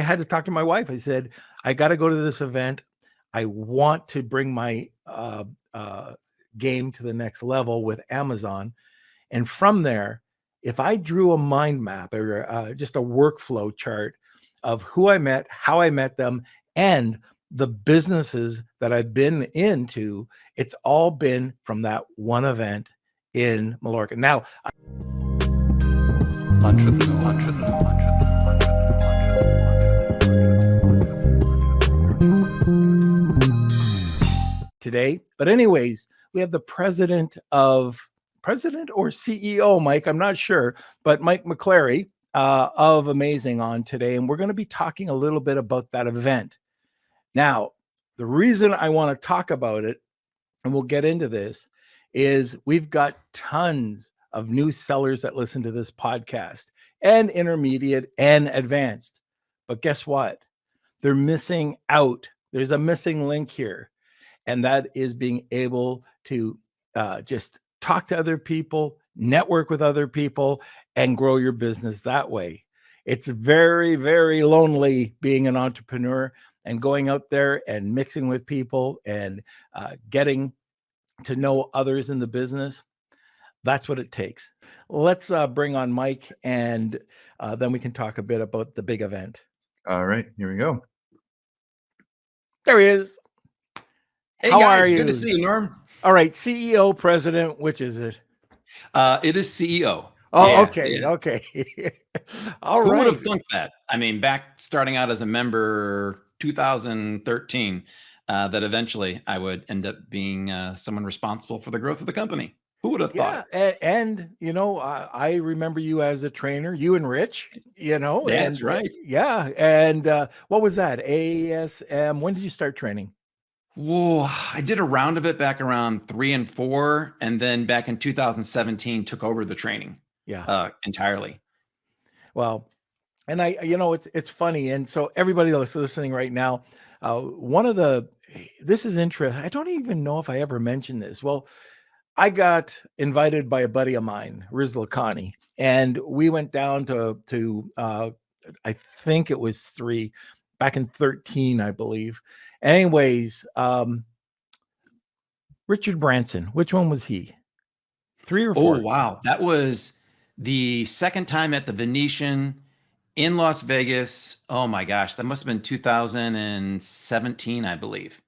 had to talk to my wife. I said, I got to go to this event. I want to bring my game to the next level with Amazon. And from there, if I drew a mind map or just a workflow chart of who I met, how I met them, and the businesses that I've been into, it's all been from that one event in Mallorca. Now, today, but anyways, we have the president or CEO, Mike, I'm not sure, but Mike McClary of Amazing on today, and we're going to be talking a little bit about that event. Now, the reason I want to talk about it, and we'll get into this, is we've got tons of new sellers that listen to this podcast, and intermediate and advanced. But guess what? They're missing out. There's a missing link here, and that is being able to just talk to other people, network with other people, and grow your business that way. It's very, very lonely being an entrepreneur and going out there and mixing with people and getting to know others in the business. That's what it takes. Let's bring on Mike, and then we can talk a bit about the big event. All right, here we go. There he is. Hey, How guys, are you? Good to see you, Norm. All right, CEO, president, which is it? It is CEO. Oh, Yeah, okay, yeah. okay. All Who right. would have thunk that? I mean, back starting out as a member 2013, that eventually I would end up being someone responsible for the growth of the company. Who would have thought? And you know, I remember you as a trainer, you and Rich, you know. That's and, right. Yeah, and what was that? ASM, when did you start training? Whoa, I did a round of it back around 3 and 4, and then back in 2017 took over the training. Yeah. Entirely. Well, and it's funny. And so everybody that's listening right now, this is interesting. I don't even know if I ever mentioned this. Well, I got invited by a buddy of mine, Riz Lakhani, and we went down to I think it was 3 back in 13, I believe. Anyways, Richard Branson, which one was he? 3 or 4? Oh, wow. That was the second time at the Venetian in Las Vegas. Oh my gosh, that must have been 2017, I believe.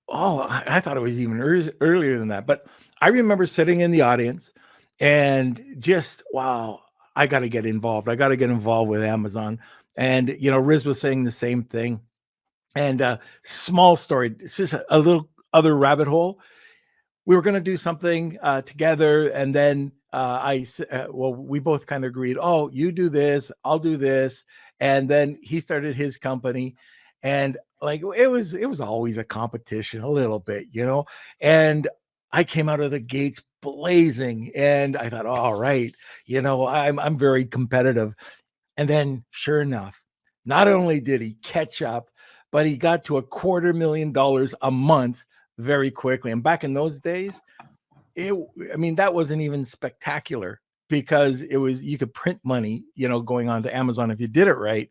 Oh, I thought it was even earlier than that. But I remember sitting in the audience and just, wow, I got to get involved. I got to get involved with Amazon. And, Riz was saying the same thing. And small story, it's just a little other rabbit hole. We were going to do something together. And then we both kind of agreed, oh, you do this, I'll do this. And then he started his company. And like, it was always a competition a little bit, and I came out of the gates blazing, and I thought, all right, I'm very competitive. And then sure enough, not only did he catch up, but he got to $250,000 a month very quickly. And back in those days, that wasn't even spectacular, because you could print money, going on to Amazon if you did it right,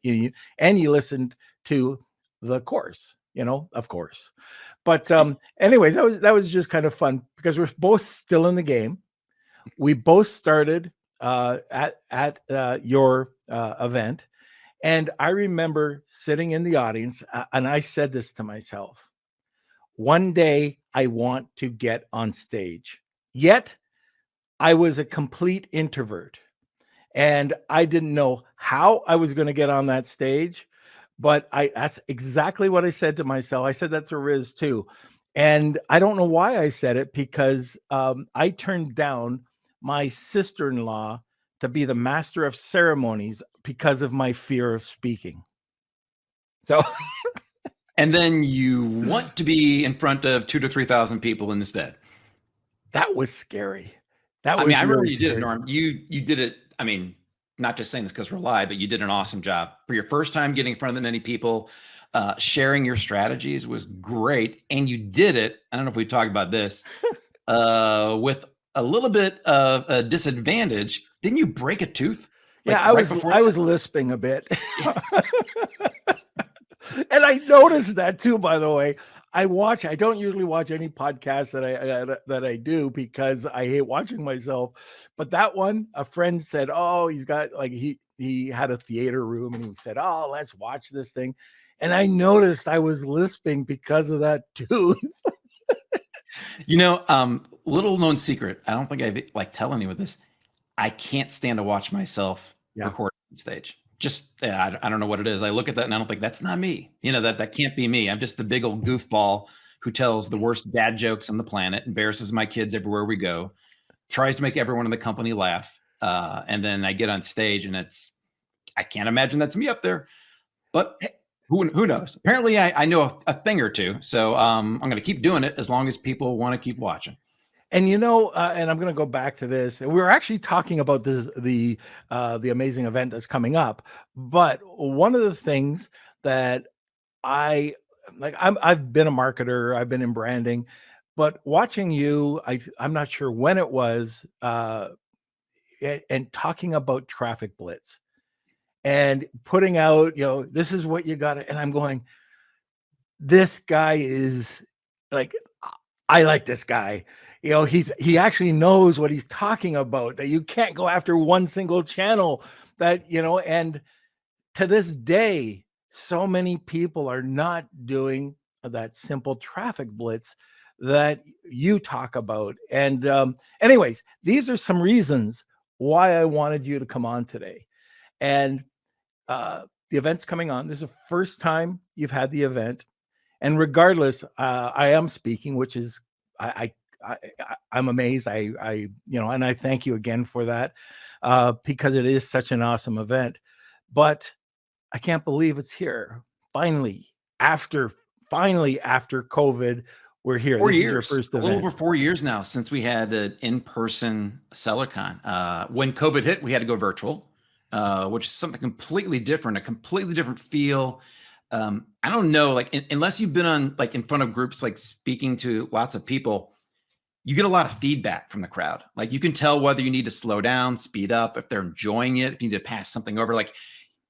and you listened to the course, of course. But anyways, that was just kind of fun, because we're both still in the game. We both started at your event. And I remember sitting in the audience, and I said this to myself: one day I want to get on stage. Yet I was a complete introvert, and I didn't know how I was going to get on that stage. But that's exactly what I said to myself. I said that to Riz too. And I don't know why I said it, because I turned down my sister-in-law to be the master of ceremonies because of my fear of speaking. So, and then you want to be in front of 2,000 to 3,000 people instead. That was scary. I remember you did it, Norm. You did it. I mean, not just saying this because we're live, but you did an awesome job. For your first time getting in front of that many people, sharing your strategies was great. And you did it, I don't know if we talked about this, with a little bit of a disadvantage. Didn't you break a tooth? Yeah, I was lisping a bit. And I noticed that too, by the way. I don't usually watch any podcasts that I do because I hate watching myself. But that one, a friend said, oh, he's got like, he had a theater room and he said, oh, let's watch this thing. And I noticed I was lisping because of that too. Little known secret. I don't think I like tell anyone this. I can't stand to watch myself record on stage. Just, I don't know what it is. I look at that and I don't think that's not me. That can't be me. I'm just the big old goofball who tells the worst dad jokes on the planet, embarrasses my kids everywhere we go, tries to make everyone in the company laugh. And then I get on stage and I can't imagine that's me up there, but who knows? Apparently I know a thing or two. So I'm going to keep doing it as long as people want to keep watching. And and I'm going to go back to this. We were actually talking about the amazing event that's coming up. But one of the things that I've been a marketer, I've been in branding, but watching you, I'm not sure when it was, and talking about traffic blitz and putting out, this is what you got to, and I'm going, this guy is like, I like this guy. He actually knows what he's talking about, that you can't go after one single channel, and to this day, so many people are not doing that simple traffic blitz that you talk about. And anyways, these are some reasons why I wanted you to come on today. And the event's coming on. This is the first time you've had the event. And regardless, I am speaking, which is, I'm amazed. And I thank you again for that, because it is such an awesome event. But I can't believe it's here. Finally, after COVID, we're here. 4 This years, is your first event. A little over 4 years now since we had an in-person SellerCon. When COVID hit, we had to go virtual, which is something completely different, a completely different feel. I don't know, unless you've been on in front of groups, speaking to lots of people, you get a lot of feedback from the crowd. You can tell whether you need to slow down, speed up, if they're enjoying it, if you need to pass something over.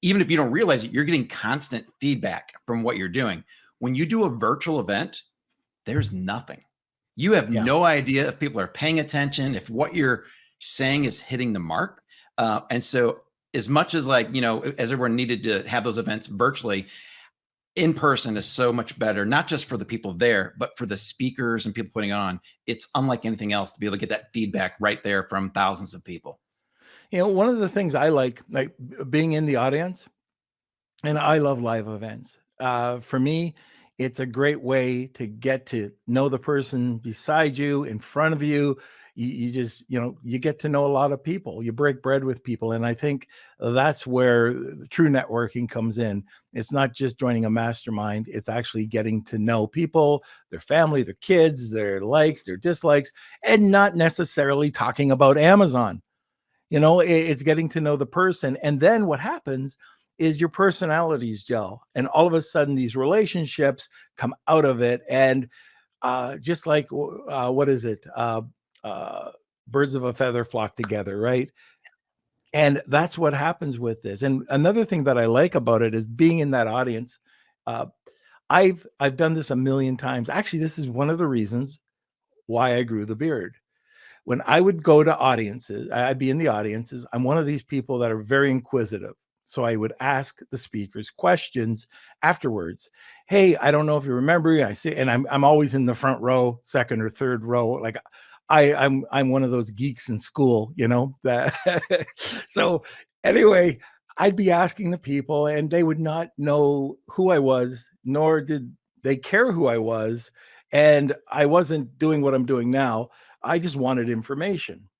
Even if you don't realize it, you're getting constant feedback from what you're doing. When you do a virtual event, there's nothing. You have no idea if people are paying attention, if what you're saying is hitting the mark. And so as much as as everyone needed to have those events virtually, in person is so much better, not just for the people there, but for the speakers and people putting on. It's unlike anything else to be able to get that feedback right there from thousands of people. One of the things I like being in the audience, and I love live events. For me, it's a great way to get to know the person beside you, in front of you. You just, you get to know a lot of people. You break bread with people. And I think that's where the true networking comes in. It's not just joining a mastermind. It's actually getting to know people, their family, their kids, their likes, their dislikes, and not necessarily talking about Amazon. It's getting to know the person. And then what happens is your personalities gel. And all of a sudden, these relationships come out of it. And just like, what is it? Birds of a feather flock together, right? And that's what happens with this. And another thing that I like about it is being in that audience. I've done this a million times. Actually, this is one of the reasons why I grew the beard. When I would go to audiences, I'd be in the audiences. I'm one of these people that are very inquisitive. So I would ask the speakers questions afterwards. Hey, I don't know if you remember. I say, and I'm always in the front row, second or third row. I'm one of those geeks in school, that. So anyway, I'd be asking the people, and they would not know who I was, nor did they care who I was. And I wasn't doing what I'm doing now. I just wanted information.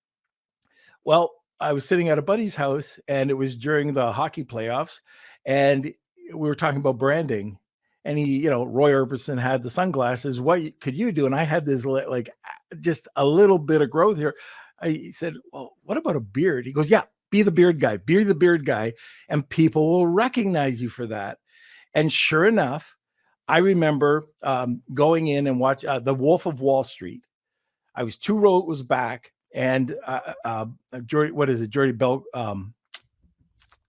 Well, I was sitting at a buddy's house, and it was during the hockey playoffs, and we were talking about branding. And he, Roy Orbison had the sunglasses. What could you do? And I had this just a little bit of growth here. I said, well, what about a beard? He goes, yeah, be the beard guy, and people will recognize you for that. And sure enough, I remember going in and watch The Wolf of Wall Street. I was 2 rows back, and Jordy Bell,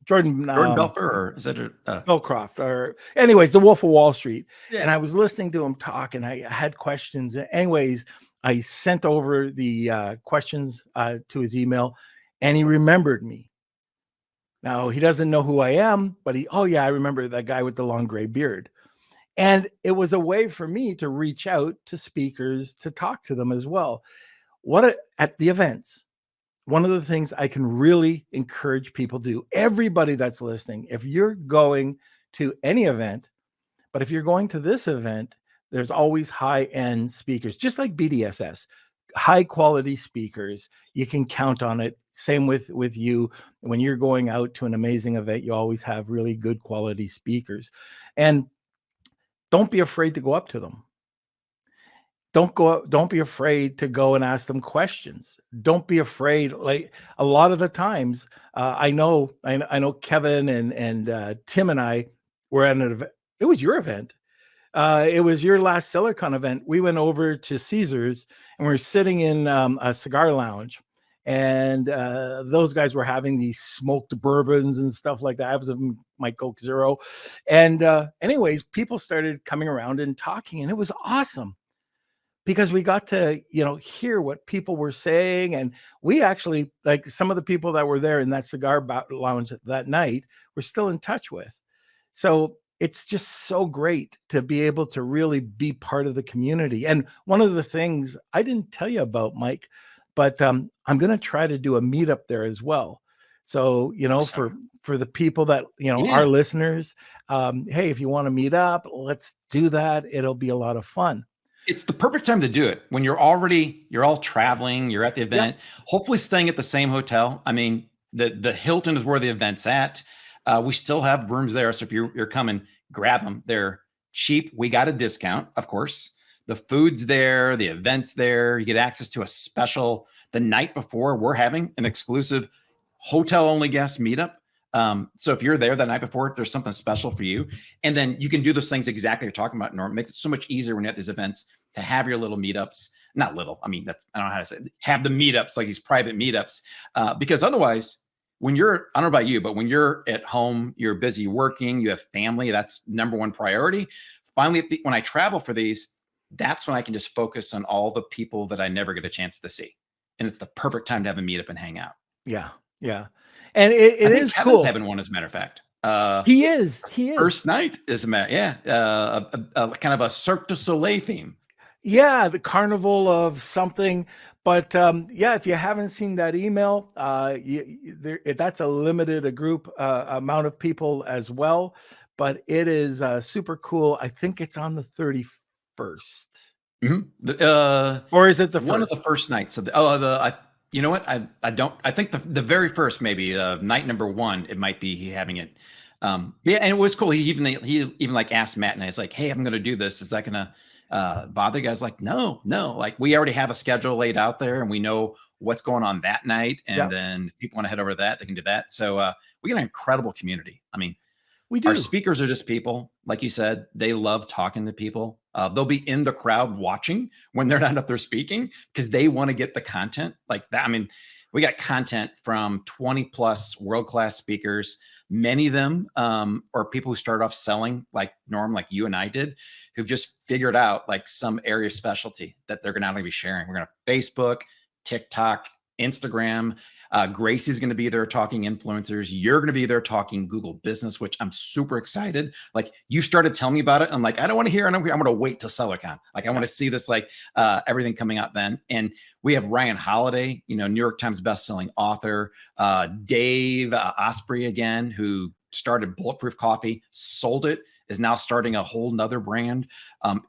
Jordan Belfer, or is it Belcroft, or anyways, the Wolf of Wall Street. Yeah. And I was listening to him talk, and I had questions. Anyways, I sent over the questions to his email, and he remembered me. Now, he doesn't know who I am, but oh yeah, I remember that guy with the long gray beard. And it was a way for me to reach out to speakers to talk to them as well. At the events, one of the things I can really encourage people to do, everybody that's listening, if you're going to any event, but if you're going to this event, there's always high-end speakers, just like BDSS, high quality speakers. You can count on it. Same with you. When you're going out to an amazing event, you always have really good quality speakers. And don't be afraid to go up to them. Don't be afraid to go and ask them questions. Don't be afraid. Like a lot of the times, I know Kevin and Tim and I were at an event. It was your event. It was your last SellerCon event. We went over to Caesars and we were sitting in a cigar lounge, and those guys were having these smoked bourbons and stuff like that. I was with my Coke Zero. And anyways, people started coming around and talking, and it was awesome, because we got to, hear what people were saying. And we actually, like, some of the people that were there in that cigar lounge that night, we're still in touch with. So it's just so great to be able to really be part of the community. And one of the things I didn't tell you about, Mike, but I'm going to try to do a meetup there as well. So, for the people that, our listeners, hey, if you want to meet up, let's do that. It'll be a lot of fun. It's the perfect time to do it when you're all traveling, you're at the event, hopefully staying at the same hotel. I mean, the Hilton is where the event's at. We still have rooms there. So if you're coming, grab them. They're cheap. We got a discount, of course. The food's there, the event's there. You get access to a special, the night before, we're having an exclusive hotel only guest meetup. So if you're there the night before, there's something special for you. And then you can do those things exactly you're talking about, Norm. It makes it so much easier when you're at these events to have your little meetups. Not little, I mean, I don't know how to say it. Have the meetups, like these private meetups. Because otherwise, when you're, I don't know about you, but when you're at home, you're busy working, you have family, that's number one priority. Finally, when I travel for these, that's when I can just focus on all the people that I never get a chance to see. And it's the perfect time to have a meetup and hang out. Yeah. Yeah. And it is Kevin's cool. having one, as a matter of fact. He is. First night, as a matter. Yeah. A kind of a Cirque du Soleil theme. Yeah. The carnival of something. But if you haven't seen that email, that's a limited group amount of people as well. But it is super cool. I think it's on the 31st. Mm-hmm. Or is it the one first? of the first nights of you know what? I think the very first, maybe night number one, it might be having it. And it was cool. He even like asked Matt, and I was like, hey, I'm going to do this. Is that going to bother you guys? Like, no, like we already have a schedule laid out there and we know what's going on that night. And then if people want to head over to that, they can do that. So we got an incredible community. I mean, we do. Our speakers are just people, like you said, they love talking to people. They'll be in the crowd watching when they're not up there speaking, because they want to get the content like that. I mean, we got content from 20 plus world-class speakers. Many of them are people who started off selling like Norm, like you and I did, who've just figured out like some area of specialty that they're going to be sharing. We're going to Facebook, TikTok, Instagram. Gracie's going to be there talking influencers. You're going to be there talking Google business, which I'm super excited. Like, you started telling me about it. I'm like, I don't want to hear. I'm going to wait till SellerCon. Like, I want to see this, like everything coming out then. And we have Ryan Holiday, New York Times bestselling author, Dave Osprey again, who started Bulletproof Coffee, sold it, is now starting a whole nother brand.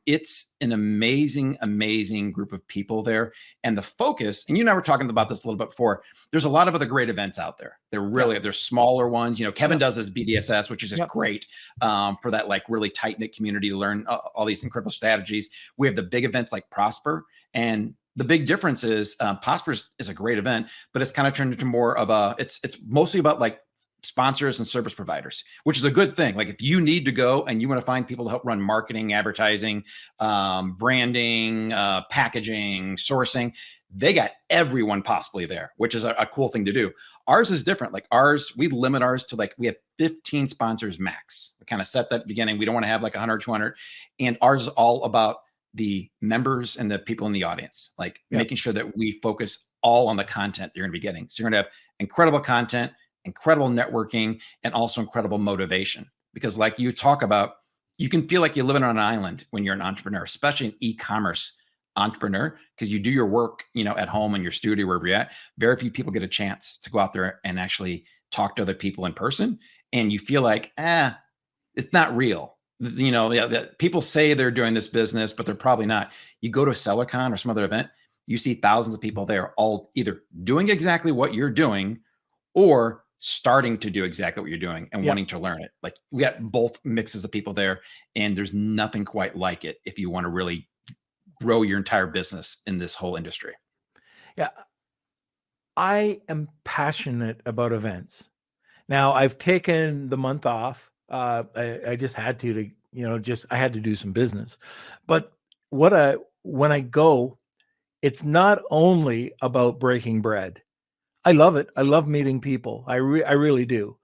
It's an amazing, amazing group of people there. And the focus, and you and I were talking about this a little bit before, there's a lot of other great events out there. There's smaller ones. Kevin does his BDSS, which is just great for that like really tight-knit community to learn all these incredible strategies. We have the big events like Prosper, and the big difference is Prosper is a great event, but it's kind of turned into more of it's mostly about like sponsors and service providers, which is a good thing. Like, if you need to go and you want to find people to help run marketing, advertising, branding, packaging, sourcing, they got everyone possibly there, which is a cool thing to do. Ours is different. Like ours, we limit ours to like, we have 15 sponsors max. We kind of set that at the beginning. We don't want to have like 100, 200. And ours is all about the members and the people in the audience, like making sure that we focus all on the content you're going to be getting. So you're going to have incredible content, incredible networking, and also incredible motivation. Because like you talk about, you can feel like you're living on an island when you're an entrepreneur, especially an e-commerce entrepreneur, because you do your work, you know, at home in your studio, wherever you're at. Very few people get a chance to go out there and actually talk to other people in person. And you feel like, it's not real. You know, people say they're doing this business, but they're probably not. You go to SellerCon or some other event, you see thousands of people there all either doing exactly what you're doing or starting to do exactly what you're doing and wanting to learn it. Like we got both mixes of people there, and there's nothing quite like it if you want to really grow your entire business in this whole industry. Yeah. I am passionate about events. Now I've taken the month off. I just had to, you know, I had to do some business. But when I go, it's not only about breaking bread. I love it. I love meeting people. I really do.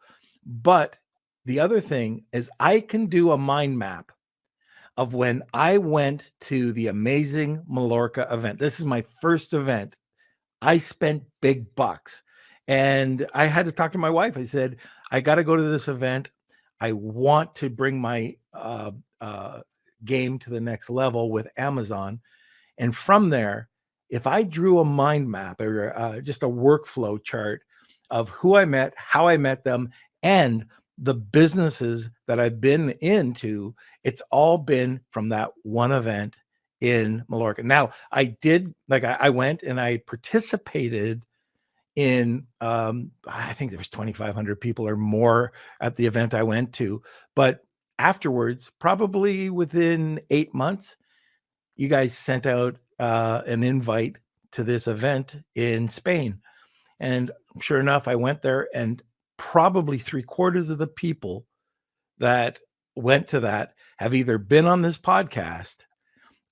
But the other thing is I can do a mind map of when I went to the amazing Mallorca event. This is my first event. I spent big bucks, and I had to talk to my wife. I said, I got to go to this event. I want to bring my game to the next level with Amazon. And from there, if I drew a mind map or just a workflow chart of who I met, how I met them, and the businesses that I've been into, it's all been from that one event in Mallorca. Now, I went and I participated in, I think there was 2,500 people or more at the event I went to. But afterwards, probably within 8 months, you guys sent out an invite to this event in Spain. And sure enough, I went there, and probably 3/4 of the people that went to that have either been on this podcast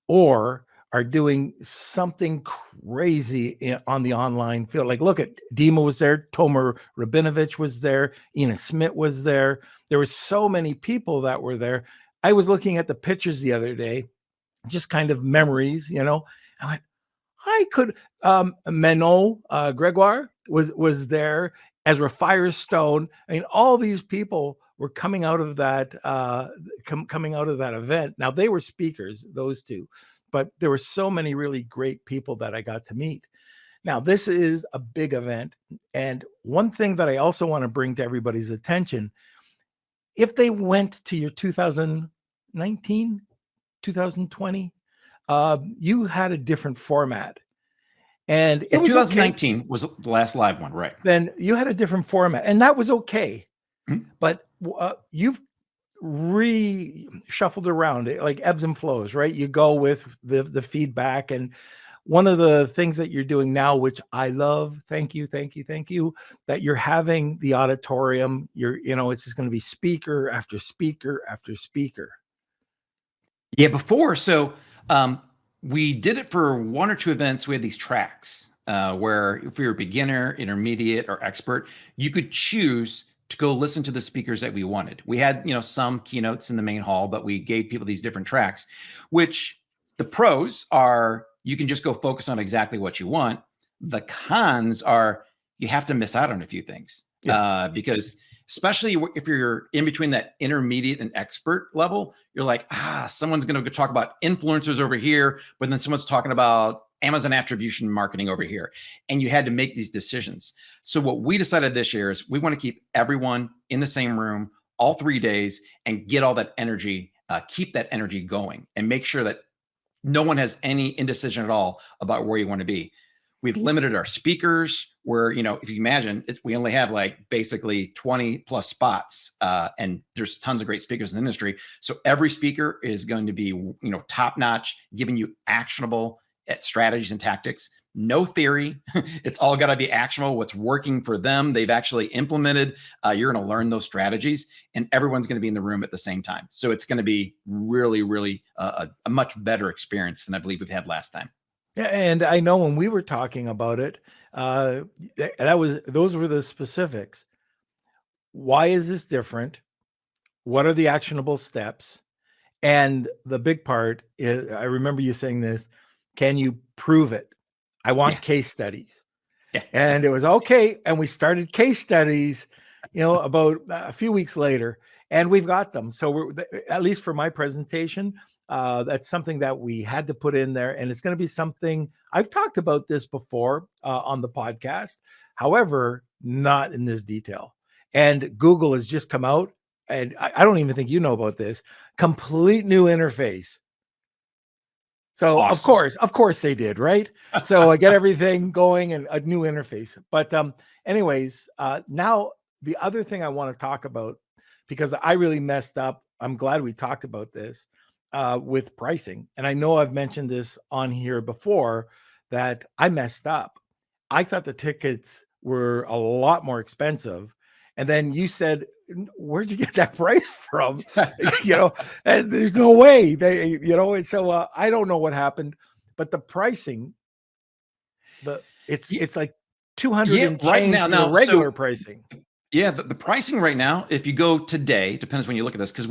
or are doing something crazy on the online field. Like, look at Dima was there, Tomer Rabinovich was there, Ina Smith was there. There were so many people that were there. I was looking at the pictures the other day, just kind of memories, you know. I went, I could, Manon Gregoire was there, Ezra Firestone. I mean, all these people were coming out of that, coming out of that event. Now they were speakers, those two, but there were so many really great people that I got to meet. Now, this is a big event. And one thing that I also want to bring to everybody's attention, if they went to your 2019, 2020, you had a different format. And it was 2019 was the last live one, right? Then you had a different format, and that was okay. Mm-hmm. But you've reshuffled around it, like ebbs and flows, right? You go with the feedback. And one of the things that you're doing now, which I love, thank you, that you're having the auditorium. It's just going to be speaker after speaker after speaker. Yeah, before. So we did it for 1 or 2 events. We had these tracks where if we were beginner, intermediate, or expert, you could choose to go listen to the speakers that we wanted. We had, some keynotes in the main hall, but we gave people these different tracks, which the pros are you can just go focus on exactly what you want. The cons are you have to miss out on a few things because especially if you're in between that intermediate and expert level, you're like, someone's going to talk about influencers over here, but then someone's talking about Amazon attribution marketing over here. And you had to make these decisions. So what we decided this year is we want to keep everyone in the same room all 3 days and get all that energy, keep that energy going and make sure that no one has any indecision at all about where you want to be. We've limited our speakers where, if you imagine we only have like basically 20 plus spots and there's tons of great speakers in the industry. So every speaker is going to be, top notch, giving you actionable strategies and tactics, no theory. It's all got to be actionable. What's working for them, they've actually implemented. You're going to learn those strategies and everyone's going to be in the room at the same time. So it's going to be really, really a much better experience than I believe we've had last time. And I know when we were talking about it, those were the specifics. Why is this different? What are the actionable steps? And the big part is, I remember you saying this, can you prove it? I want case studies. Yeah. And it was okay. And we started case studies, about a few weeks later, and we've got them. So we're, at least for my presentation, that's something that we had to put in there. And it's going to be something I've talked about this before on the podcast. However, not in this detail. And Google has just come out, and I don't even think you know about this, complete new interface. So awesome. Of course they did, right? So I get everything going and a new interface. But anyways, now the other thing I want to talk about, because I really messed up, I'm glad we talked about this with pricing. And I know I've mentioned this on here before, that I messed up. I thought the tickets were a lot more expensive. And then you said, where'd you get that price from? And there's no way and so I don't know what happened, but the pricing, it's like 200 and right change now, for the regular pricing. Yeah, the pricing right now, if you go today, depends when you look at this, because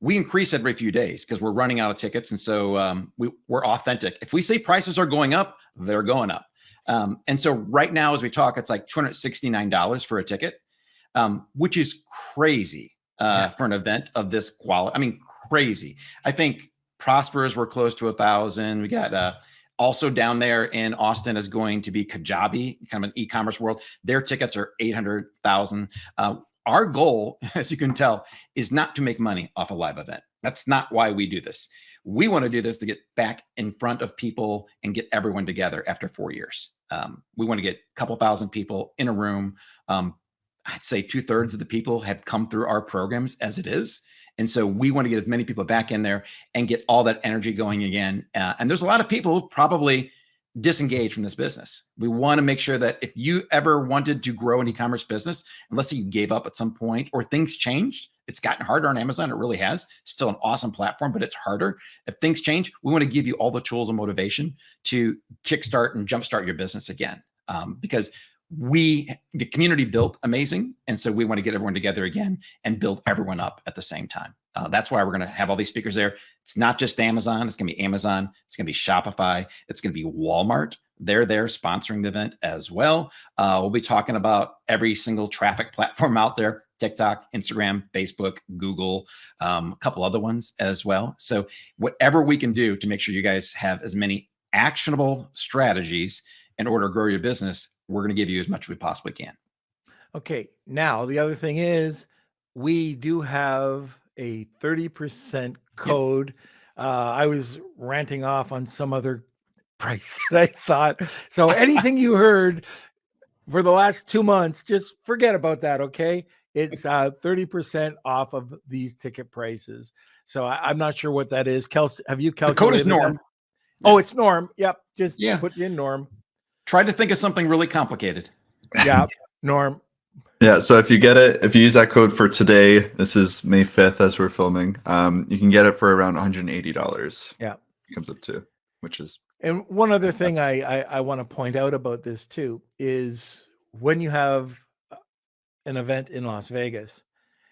we increase every few days because we're running out of tickets. And so we're authentic. If we say prices are going up, they're going up. And so right now, as we talk, it's like $269 for a ticket. Which is crazy for an event of this quality. I mean, crazy. I think Prosper's were close to 1,000. We got also down there in Austin is going to be Kajabi, kind of an e-commerce world. Their tickets are 800,000. Our goal, as you can tell, is not to make money off a live event. That's not why we do this. We want to do this to get back in front of people and get everyone together after 4 years. We want to get a couple thousand people in a room. I'd say 2/3 of the people have come through our programs as it is. And so we want to get as many people back in there and get all that energy going again. And there's a lot of people who probably disengaged from this business. We want to make sure that if you ever wanted to grow an e-commerce business, unless you gave up at some point or things changed, it's gotten harder on Amazon. It really has. Still an awesome platform, but it's harder. If things change, we want to give you all the tools and motivation to kickstart and jumpstart your business again. Because the community built amazing. And so we want to get everyone together again and build everyone up at the same time. That's why we're going to have all these speakers there. It's not just Amazon. It's going to be Amazon. It's going to be Shopify. It's going to be Walmart. They're there sponsoring the event as well. We'll be talking about every single traffic platform out there: TikTok, Instagram, Facebook, Google, a couple other ones as well. So whatever we can do to make sure you guys have as many actionable strategies in order to grow your business, we're going to give you as much as we possibly can. Okay. Now, the other thing is we do have a 30% code. Yep. I was ranting off on some other price that I thought. So anything you heard for the last 2 months, just forget about that. Okay. It's 30% off of these ticket prices. So I'm not sure what that is. Kelsey, have you calculated? The code is Norm. That? Oh, it's Norm. Yep. Just put in Norm. Try to think of something really complicated. Yeah, Norm. Yeah, so if you use that code for today, this is May 5th as we're filming, you can get it for around $180. Yeah. It comes up to, which is. And one other thing I want to point out about this too is when you have an event in Las Vegas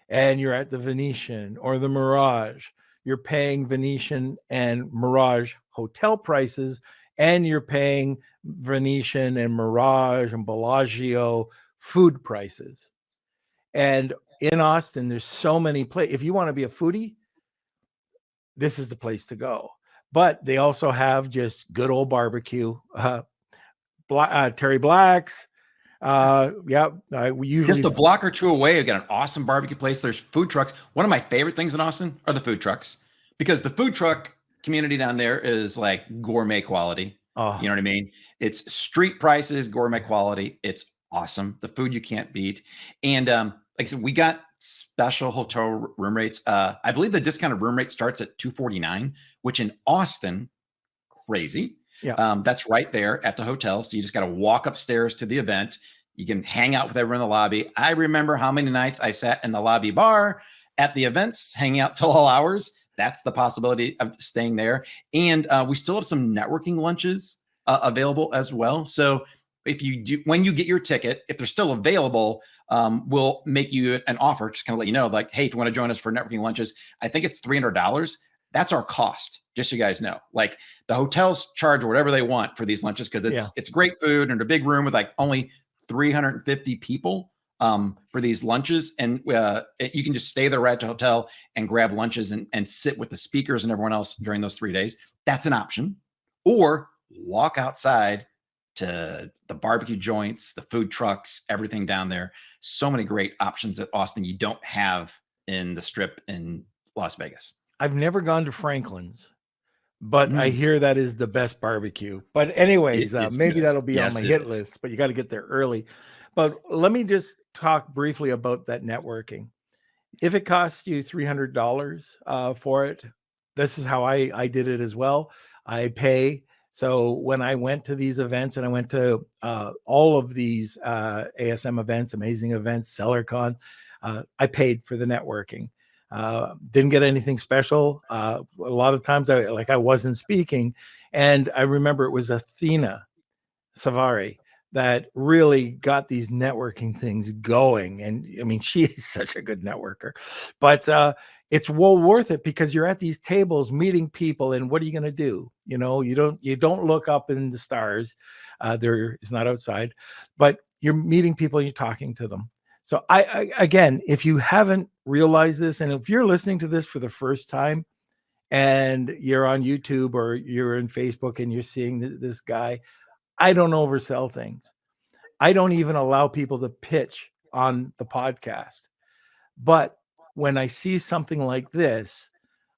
and you're at the Venetian or the Mirage, you're paying Venetian and Mirage hotel prices, and you're paying Venetian and Mirage and Bellagio food prices. And in Austin, there's so many places. If you want to be a foodie, this is the place to go. But they also have just good old barbecue, Terry Black's. We usually just a block or two away. We've got an awesome barbecue place. There's food trucks. One of my favorite things in Austin are the food trucks, because the food truck community down there is like gourmet quality. Oh. You know what I mean? It's street prices, gourmet quality. It's awesome. The food you can't beat. And like I said, we got special hotel room rates. I believe the discounted room rate starts at $249, which in Austin, crazy. Yeah. That's right there at the hotel. So you just got to walk upstairs to the event. You can hang out with everyone in the lobby. I remember how many nights I sat in the lobby bar at the events, hanging out till all hours. That's the possibility of staying there. And we still have some networking lunches available as well. So if you do, when you get your ticket, if they're still available, we'll make you an offer, just kind of let you know, like, hey, if you want to join us for networking lunches, I think it's $300. That's our cost, just so you guys know. Like, the hotels charge whatever they want for these lunches because it's great food and a big room with like only 350 people for these lunches. And you can just stay there right at the hotel and grab lunches and sit with the speakers and everyone else during those 3 days. That's an option. Or walk outside to the barbecue joints, the food trucks, everything down there. So many great options at Austin you don't have in the Strip in Las Vegas. I've never gone to Franklin's, but I hear that is the best barbecue. But anyways, maybe that'll be on my hit list, but you got to get there early. But let me just talk briefly about that networking. If it costs you $300 for it, this is how I did it as well. I pay. So when I went to these events, and I went to all of these ASM events, amazing events, SellerCon, I paid for the networking. Didn't get anything special. A lot of times I wasn't speaking. And I remember it was Athena Savari that really got these networking things going. And I mean, she is such a good networker, but it's well worth it because you're at these tables meeting people. And what are you going to do? You know, you don't look up in the stars. There is not outside, but you're meeting people and you're talking to them. So I again, if you haven't realized this, and if you're listening to this for the first time and you're on YouTube or you're in Facebook and you're seeing this guy, I don't oversell things. I don't even allow people to pitch on the podcast. But when I see something like this,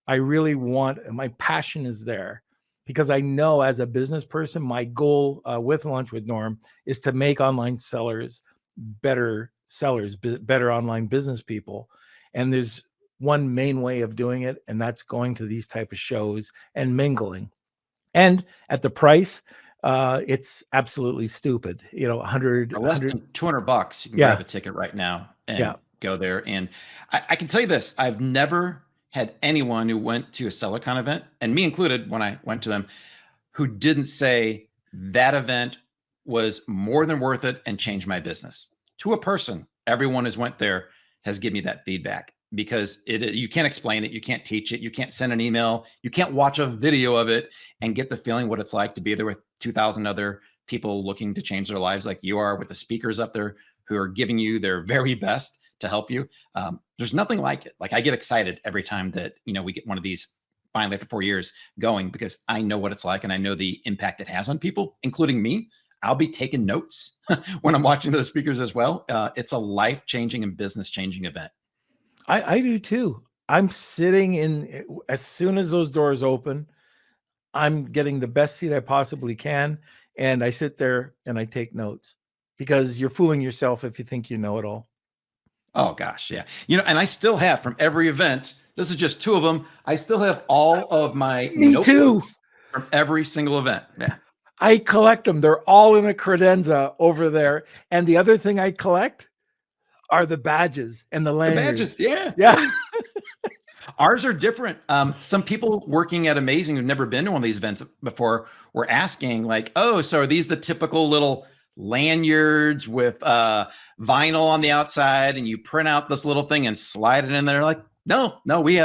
I really want, my passion is there because I know as a business person, my goal with Lunch with Norm is to make online sellers better sellers, better online business people. And there's one main way of doing it, and that's going to these type of shows and mingling. And at the price, it's absolutely stupid. You know, 100 or less than $200. You can grab a ticket right now and go there. And I can tell you this: I've never had anyone who went to a SellerCon event, and me included when I went to them, who didn't say that event was more than worth it and changed my business. To a person, everyone who's went there has given me that feedback because you can't explain it. You can't teach it. You can't send an email. You can't watch a video of it and get the feeling what it's like to be there with 2,000 other people looking to change their lives like you are, with the speakers up there who are giving you their very best to help you. There's nothing like it. Like, I get excited every time that, we get one of these finally after 4 years going, because I know what it's like and I know the impact it has on people, including me. I'll be taking notes when I'm watching those speakers as well. It's a life-changing and business-changing event. I do too. I'm sitting in, as soon as those doors open, I'm getting the best seat I possibly can. And I sit there and I take notes, because you're fooling yourself if you think you know it all. Oh gosh. Yeah. And I still have, from every event, this is just 2 of them, I still have all of my notebooks from every single event. Yeah. I collect them. They're all in a credenza over there. And the other thing I collect are the badges and the lanyards. The badges, yeah. Ours are different. Some people working at Amazing who've never been to one of these events before were asking, like, oh, so are these the typical little lanyards with vinyl on the outside, and you print out this little thing and slide it in there? Like, no, we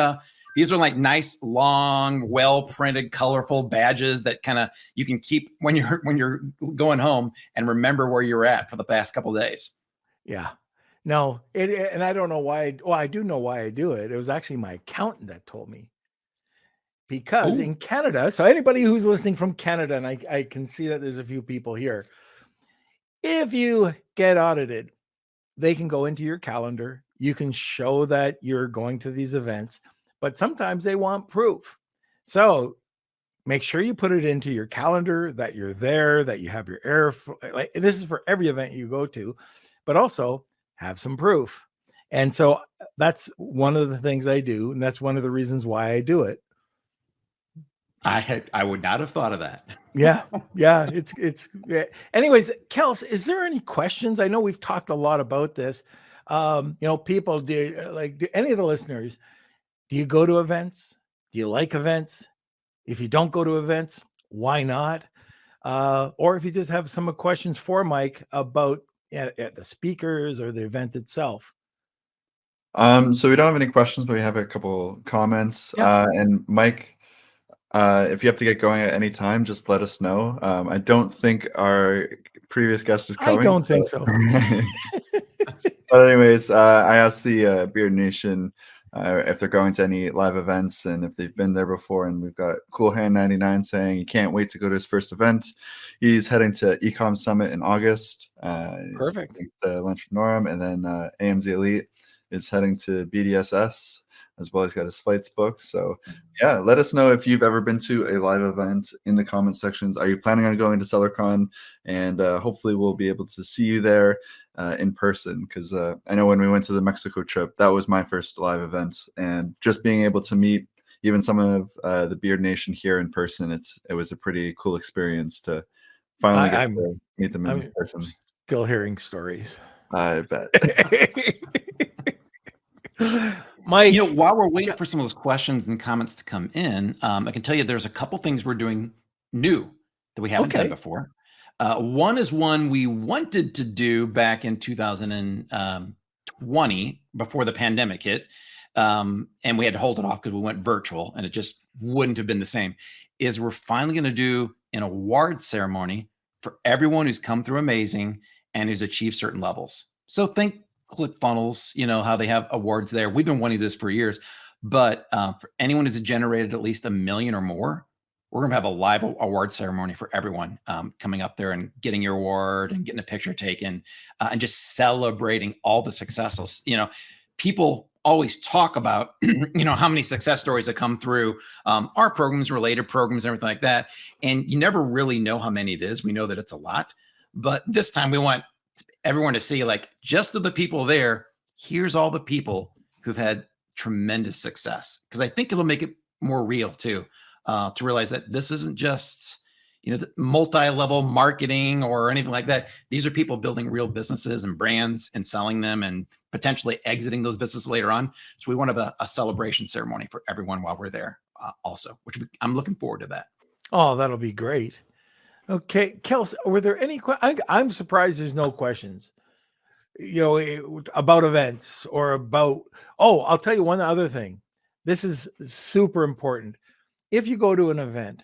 these are like nice, long, well-printed, colorful badges that kind of you can keep when you're going home and remember where you're at for the past couple of days. Yeah. No, and I don't know why. I do know why I do it. It was actually my accountant that told me. Because in Canada, so anybody who's listening from Canada, and I can see that there's a few people here, if you get audited, they can go into your calendar. You can show that you're going to these events. But sometimes they want proof. So make sure you put it into your calendar that you're there, that you have your like this is for every event you go to, but also have some proof. And so that's one of the things I do. And that's one of the reasons why I do it. I would not have thought of that. Yeah. It's anyways, Kels, is there any questions? I know we've talked a lot about this. People do any of the listeners, do you go to events? Do you like events? If you don't go to events, why not? or if you just have some questions for Mike about at the speakers or the event itself. So we don't have any questions, but we have a couple comments. Yeah. And Mike, if you have to get going at any time, just let us know. I don't think our previous guest is coming. I don't think so. But anyways, I asked the Beard Nation if they're going to any live events and if they've been there before. And we've got Cool Hand 99 saying he can't wait to go to his first event. He's heading to eCom Summit in August. Perfect. Lunch with Norm, and then AMZ Elite is heading to BDSS as well. He's got his flights booked. So yeah, let us know if you've ever been to a live event in the comment sections. Are you planning on going to SellerCon? And hopefully we'll be able to see you there in person, because I know when we went to the Mexico trip, that was my first live event, and just being able to meet even some of the Beard Nation here in person, it was a pretty cool experience to finally get to meet them in person. Still hearing stories. I bet. Mike, while we're waiting for some of those questions and comments to come in, I can tell you there's a couple things we're doing new that we haven't done before. One is one we wanted to do back in 2020 before the pandemic hit, and we had to hold it off because we went virtual and it just wouldn't have been the same. Is we're finally going to do an award ceremony for everyone who's come through Amazing and who's achieved certain levels. So think ClickFunnels, how they have awards there. We've been wanting this for years, but for anyone who's generated at least $1 million or more, we're going to have a live award ceremony for everyone coming up there and getting your award and getting a picture taken and just celebrating all the successes. People always talk about, how many success stories that come through our programs, related programs, everything like that. And you never really know how many it is. We know that it's a lot, but this time we want everyone to see, like, just of the people there, here's all the people who've had tremendous success. Because I think it'll make it more real too, to realize that this isn't just, multi-level marketing or anything like that. These are people building real businesses and brands and selling them and potentially exiting those businesses later on. So we want to have a celebration ceremony for everyone while we're there also, I'm looking forward to that. Oh, that'll be great. Okay, Kels, were there any questions? I'm surprised there's no questions, about events or about, I'll tell you one other thing. This is super important. If you go to an event,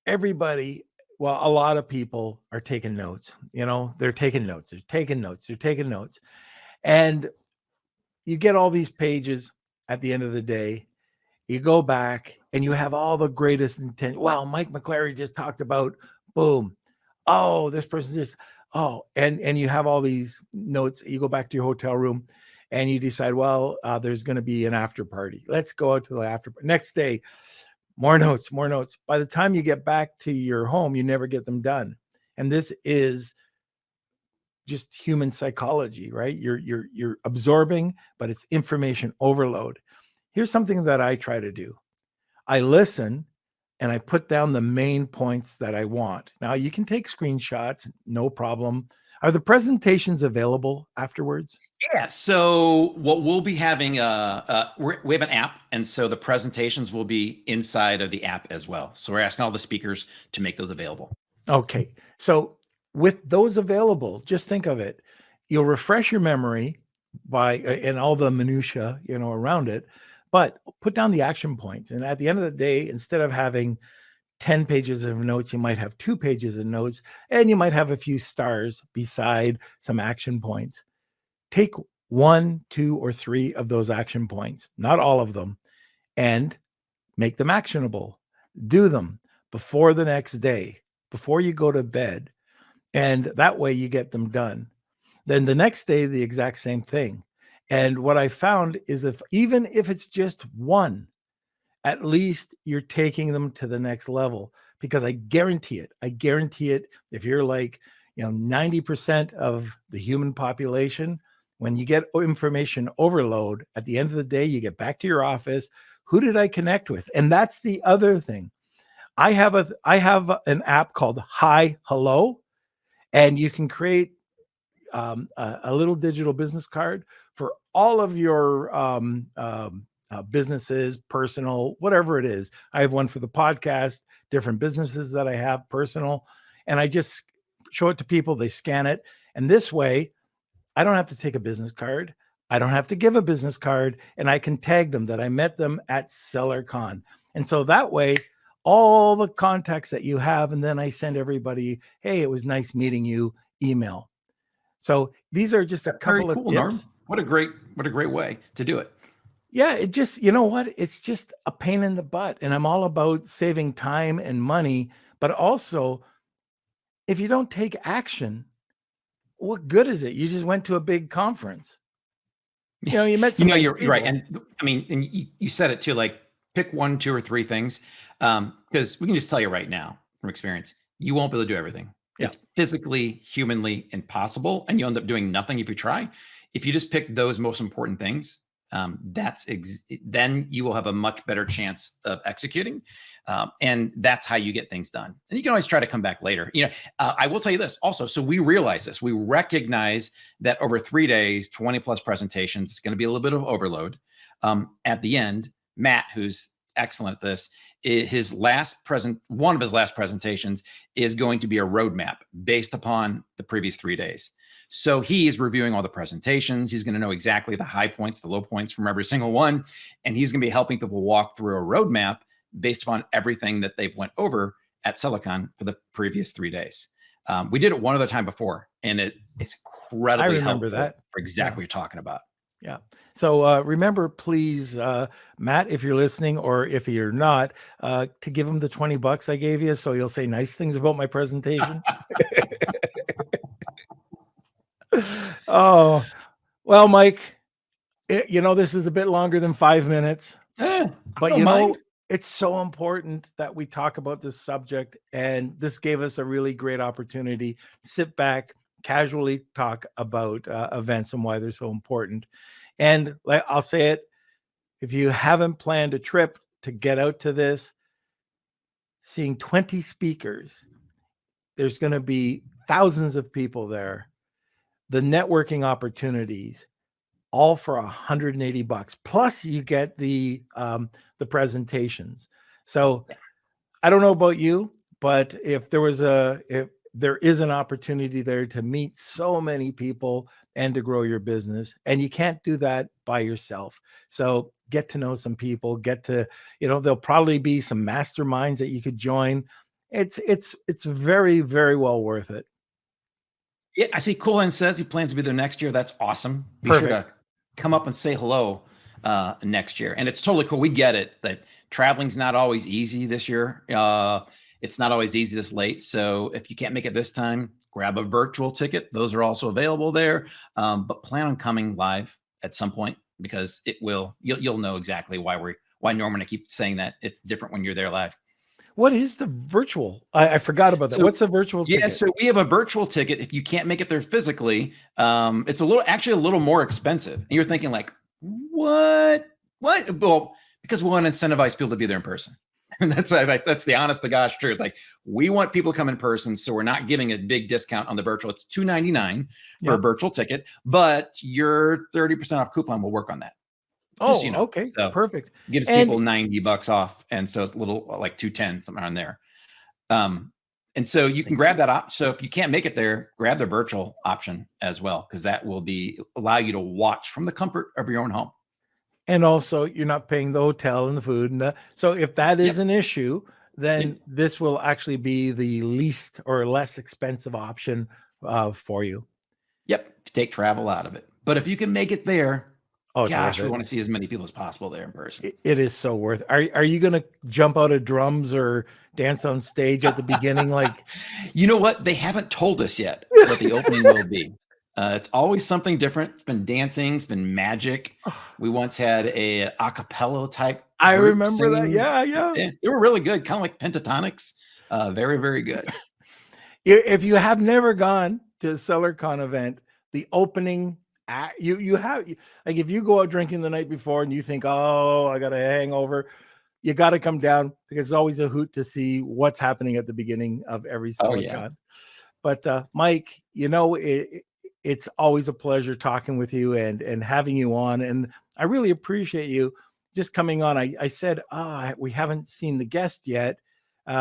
a lot of people are taking notes, they're taking notes. And you get all these pages at the end of the day. You go back and you have all the greatest intent. Well, Mike McClary just talked about, boom. Oh, this person just, and you have all these notes. You go back to your hotel room and you decide, well, there's going to be an after party. Let's go out to the after party. Next day, more notes. By the time you get back to your home, you never get them done. And this is just human psychology, right? You're absorbing, but it's information overload. Here's something that I try to do. I listen and I put down the main points that I want. Now you can take screenshots, no problem. Are the presentations available afterwards? Yeah. So what we'll be having, we have an app, and so the presentations will be inside of the app as well. So we're asking all the speakers to make those available. Okay. So with those available, just think of it. You'll refresh your memory and all the minutia, around it, but put down the action points. And at the end of the day, instead of having 10 pages of notes, you might have 2 pages of notes, and you might have a few stars beside some action points. Take 1, 2, or 3 of those action points, not all of them, and make them actionable. Do them before the next day, before you go to bed. And that way you get them done. Then the next day, the exact same thing. And what I found is even if it's just one, at least you're taking them to the next level, because I guarantee it, if you're like, 90% of the human population, when you get information overload, at the end of the day, you get back to your office. Who did I connect with? And that's the other thing. I have an app called Hi Hello, and you can create a little digital business card for all of your businesses, personal, whatever it is. I have one for the podcast, different businesses that I have, personal, and I just show it to people. They scan it. And this way, I don't have to take a business card. I don't have to give a business card, and I can tag them that I met them at SellerCon. And so that way, all the contacts that you have, and then I send everybody, hey, it was nice meeting you, email. So these are just a couple of tips. Norm. What a great way to do it. Yeah, it just, you know what? It's just a pain in the butt. And I'm all about saving time and money, but also if you don't take action, what good is it? You just went to a big conference. You met some you're right. And I mean, and you said it too, like pick 1, 2, or 3 things. Because we can just tell you right now from experience, you won't be able to do everything. Yeah. It's physically, humanly impossible. And you'll end up doing nothing if you try. If you just pick those most important things, then you will have a much better chance of executing. And that's how you get things done. And you can always try to come back later. I will tell you this also. So we realize this, we recognize that over 3 days, 20 plus presentations, it's going to be a little bit of overload. At the end, Matt, who's excellent at this, one of his last presentations is going to be a roadmap based upon the previous 3 days. So he is reviewing all the presentations. He's going to know exactly the high points, the low points from every single one. And he's going to be helping people walk through a roadmap based upon everything that they've went over at SellerCon for the previous 3 days. We did it one other time before, and it's incredibly helpful for exactly what you're talking about. Yeah. So remember, please, Matt, if you're listening or if you're not, to give him the $20 I gave you so you'll say nice things about my presentation. Oh, well, Mike, this is a bit longer than 5 minutes, but it's so important that we talk about this subject, and this gave us a really great opportunity to sit back, casually talk about events and why they're so important. And I'll say it, if you haven't planned a trip to get out to this, seeing 20 speakers, there's going to be thousands of people there. The networking opportunities, all for $180. Plus you get the presentations. So I don't know about you, but if there is an opportunity there to meet so many people and to grow your business, and you can't do that by yourself. So get to know some people, there'll probably be some masterminds that you could join. It's very, very well worth it. Yeah, I see Coolin says he plans to be there next year. That's awesome. Be sure to come up and say hello next year. And it's totally cool. We get it that traveling's not always easy this year. It's not always easy this late. So if you can't make it this time, grab a virtual ticket. Those are also available there. But plan on coming live at some point, because you'll know exactly why Norman and I keep saying that it's different when you're there live. What is the virtual? I forgot about that. What's the virtual ticket? Yeah, so we have a virtual ticket. If you can't make it there physically, it's actually a little more expensive. And you're thinking like, what? Well, because we want to incentivize people to be there in person. And that's the honest to gosh truth. Like, we want people to come in person, so we're not giving a big discount on the virtual. It's $299 for a virtual ticket, but your 30% off coupon will work on that. Oh, okay. So perfect. Gives people $90 off. And so it's a little like $210, something around there. And so you can grab that so if you can't make it there, grab the virtual option as well, because that will allow you to watch from the comfort of your own home. And also you're not paying the hotel and the food. So if that is an issue, then this will actually be the least or less expensive option for you. Yep. Take travel out of it. But if you can make it there, gosh, we want to see as many people as possible there in person. It is so worth it. Are you going to jump out of drums or dance on stage at the beginning? Like, you know what? They haven't told us yet what the opening will be. It's always something different. It's been dancing. It's been magic. We once had a cappella type. I remember that. Yeah. They were really good. Kind of like Pentatonics. Very, very good. If you have never gone to a SellerCon event, the opening you have, like, if you go out drinking the night before and you think, oh, I got a hangover, you got to come down, because it's always a hoot to see what's happening at the beginning of every SellerCon. But Mike, it's always a pleasure talking with you and having you on, and I really appreciate you. just coming on, I said, we haven't seen the guest yet.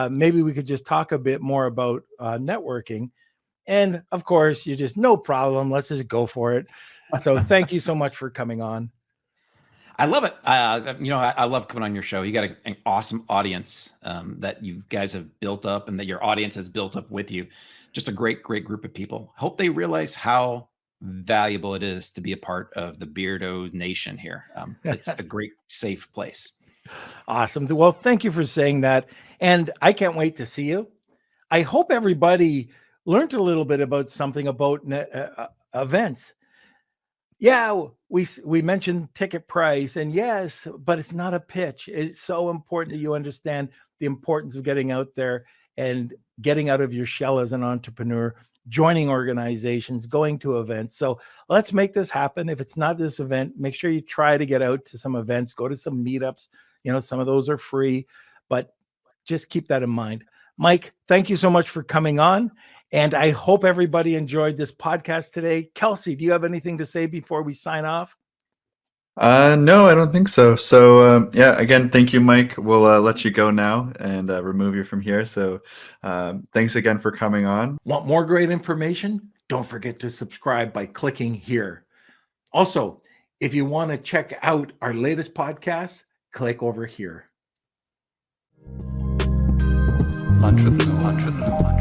Maybe we could just talk a bit more about networking. And of course, you just, no problem. Let's just go for it. So thank you so much for coming on. I love it. I love coming on your show. You got an awesome audience that you guys have built up and that your audience has built up with you. Just a great, great group of people. Hope they realize how valuable it is to be a part of the Beardo Nation here. It's a great, safe place. Awesome. Well, thank you for saying that. And I can't wait to see you. I hope everybody learned a little bit about something about events. Yeah, we mentioned ticket price, and yes, but it's not a pitch. It's so important that you understand the importance of getting out there and getting out of your shell as an entrepreneur, joining organizations, going to events. So let's make this happen. If it's not this event, make sure you try to get out to some events, go to some meetups. Some of those are free, but just keep that in mind. Mike, thank you so much for coming on. And I hope everybody enjoyed this podcast today. Kelsey, do you have anything to say before we sign off? No, I don't think so. So yeah, again, thank you, Mike. We'll let you go now and remove you from here. So thanks again for coming on. Want more great information? Don't forget to subscribe by clicking here. Also, if you want to check out our latest podcasts, click over here. Lunch with Lou.